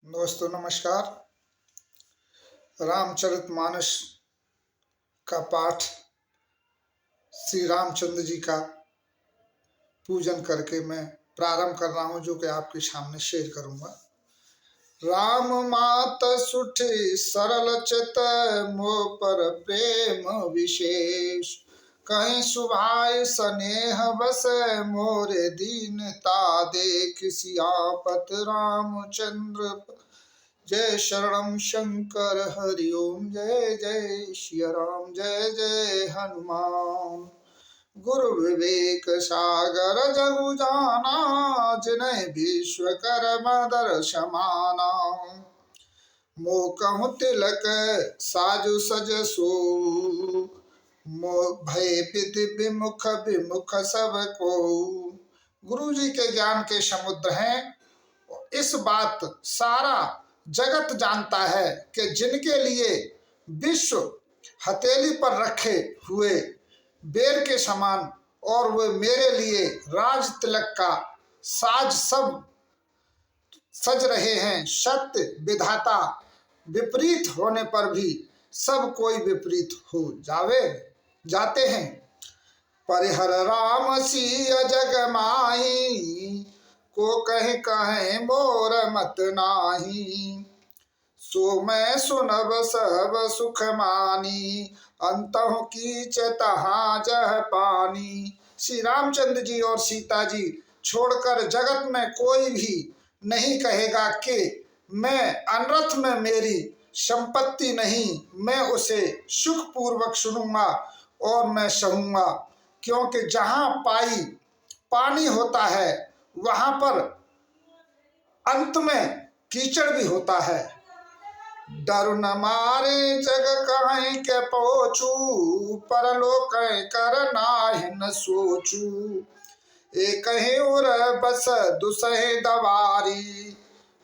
दोस्तों नमस्कार। रामचरितमानस का पाठ श्री रामचंद्र जी का पूजन करके मैं प्रारंभ कर रहा हूं, जो कि आपके सामने शेयर करूंगा। राम मात सुठी सरल चित मोह पर प्रेम विशेष, कहीं सुभाय स्नेह बस मोरे दीनता देख सियापत रामचंद्र जय शरणम शंकर हरि ओम जय जय श्री राम जय जय हनुमान। गुरु विवेक सागर जगु जाना, जिन्हें विश्वकर्मा दर्श माना। मोह कहूँ तिलक साजु सज सो, मोह भय विधि विमुख विमुख सब को। गुरु जी के ज्ञान के समुद्र हैं। इस बात सारा जगत जानता है कि जिनके लिए विश्व हथेली पर रखे हुए बेर के समान और वे मेरे लिए राज तिलक का साज सब सज रहे हैं। सत्य विधाता विपरीत होने पर भी सब कोई विपरीत हो जाते हैं। परिहर राम सिय जग माही, को कहे कहे मोर मत नाही। सो मैं सुनब सब सुख मानी, अंतहु कीच तहाँ जह पानी। श्री रामचंद्र जी और सीता जी छोड़कर जगत में कोई भी नहीं कहेगा कि मैं अनर्थ में मेरी संपत्ति नहीं, मैं उसे सुख पूर्वक सुनूंगा और मैं सहूंगा। क्योंकि जहाँ पानी होता है वहां पर अंत में कीचड़ भी होता है। डर न मारे जग कहीं के पहुँचू, परलोक कर नाहि न सोचू। एक ही उर बस दुसहे दवारी,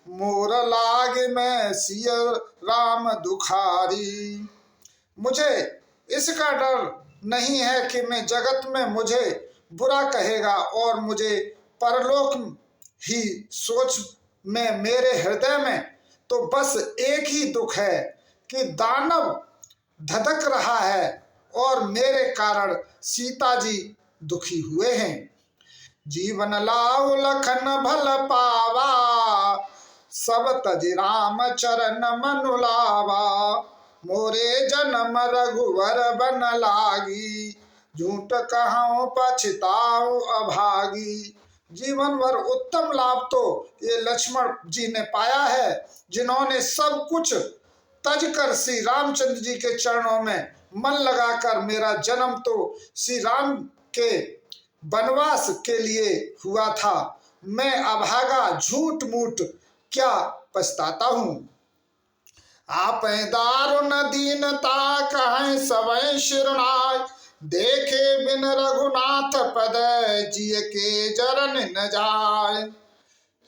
मोर लाग में सिय राम दुखारी। मुझे इसका डर नहीं है कि मैं जगत में मुझे बुरा कहेगा और मुझे परलोक ही सोच में मेरे हृदय में तो बस एक ही दुख है कि दानव धधक रहा है और मेरे कारण सीता जी दुखी हुए हैं। जीवन लाओ लखन भल पावा, सब तज राम चरण मनु लावा। मोरे जन्म रघुवर बन लागी, झूठ कहूँ पछताओ अभागी। जीवन भर उत्तम लाभ तो ये लक्ष्मण जी ने पाया है, जिन्होंने सब कुछ तज कर श्री रामचंद्र जी के चरणों में मन लगाकर मेरा जन्म तो श्री राम के वनवास के लिए हुआ था। मैं अभागा झूठ मूठ क्या पछताता हूँ। आप दारुण दीनता कहें सवै शिरनाय, देखे बिन रघुनाथ पद जिय के जरन न जाय।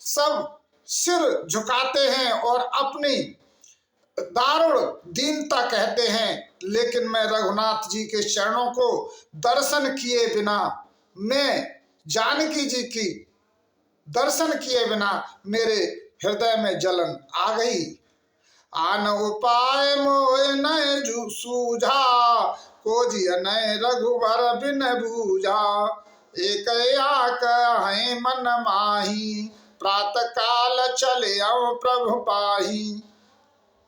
सब सिर झुकाते हैं और अपनी दारुण दीनता कहते हैं, लेकिन मैं रघुनाथ जी के चरणों को दर्शन किए बिना, मैं जानकी जी की दर्शन किए बिना मेरे हृदय में जलन आ गई। आन उपाय मोय नय सूझा, खोजिय नय रघुवर बिन बूझा। एक आक है मन माही, प्रातः काल चले आओ प्रभु पाही।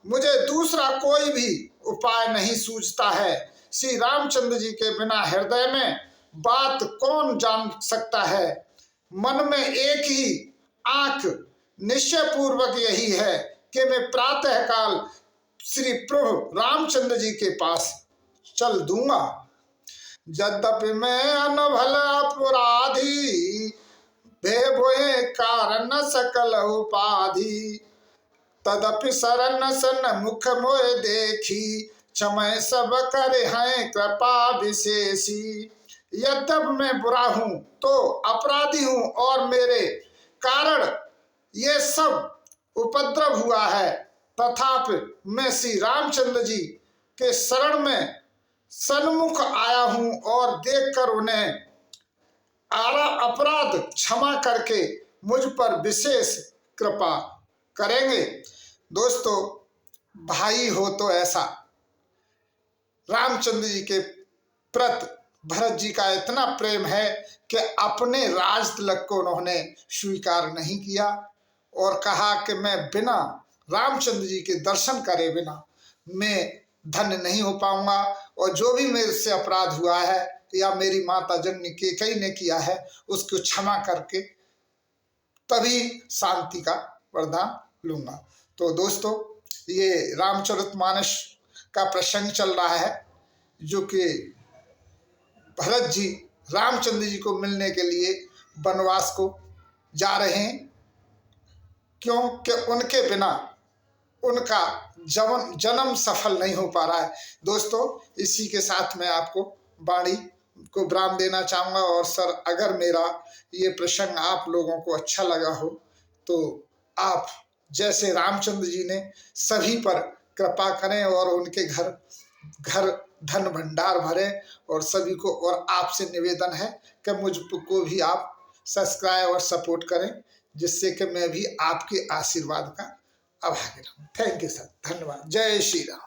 मुझे दूसरा कोई भी उपाय नहीं सूझता है। श्री रामचंद्र जी के बिना हृदय में बात कौन जान सकता है। मन में एक ही आंख निश्चय पूर्वक यही है कि मैं प्रातः काल श्री प्रभु रामचंद्र जी के पास चल दूंगा। यद्यपि मैं अनभल अपराधी, भय कारण सकल उपाधि। तदपि शरण सन मुख मोय देखी, क्षमय सब करे हैं कृपा विशेषी। यद्यप मैं बुरा हूं तो अपराधी हूं और मेरे कारण ये सब उपद्रव हुआ है, तथापि मैं श्री रामचंद्र जी के शरण में सन्मुख आया हूं और देखकर उन्हें अपराध क्षमा करके मुझ पर विशेष कृपा करेंगे। दोस्तों, भाई हो तो ऐसा, रामचंद्र जी के प्रति भरत जी का इतना प्रेम है कि अपने राज तिलक को उन्होंने स्वीकार नहीं किया और कहा कि मैं बिना रामचंद्र जी के दर्शन करे बिना मैं धन्य नहीं हो पाऊंगा, और जो भी मेरे से अपराध हुआ है या मेरी माता जननी कैकेयी ने किया है उसको क्षमा करके तभी शांति का वरदान लूंगा। तो दोस्तों, ये रामचरितमानस का प्रसंग चल रहा है, जो कि भरत जी रामचंद्र जी को मिलने के लिए वनवास को जा रहे हैं, क्योंकि उनके बिना उनका जन्म सफल नहीं हो पा रहा है। दोस्तों, इसी के साथ मैं आपको वाणी को विराम देना चाहूँगा। और सर, अगर मेरा ये प्रसंग आप लोगों को अच्छा लगा हो तो आप जैसे रामचंद्र जी ने सभी पर कृपा करें और उनके घर धन भंडार भरे, और सभी को, और आपसे निवेदन है कि मुझको भी आप सब्सक्राइब और सपोर्ट करें, जिससे कि मैं भी आपके आशीर्वाद का अभागी रहूं। थैंक यू सर, धन्यवाद। जय श्री राम।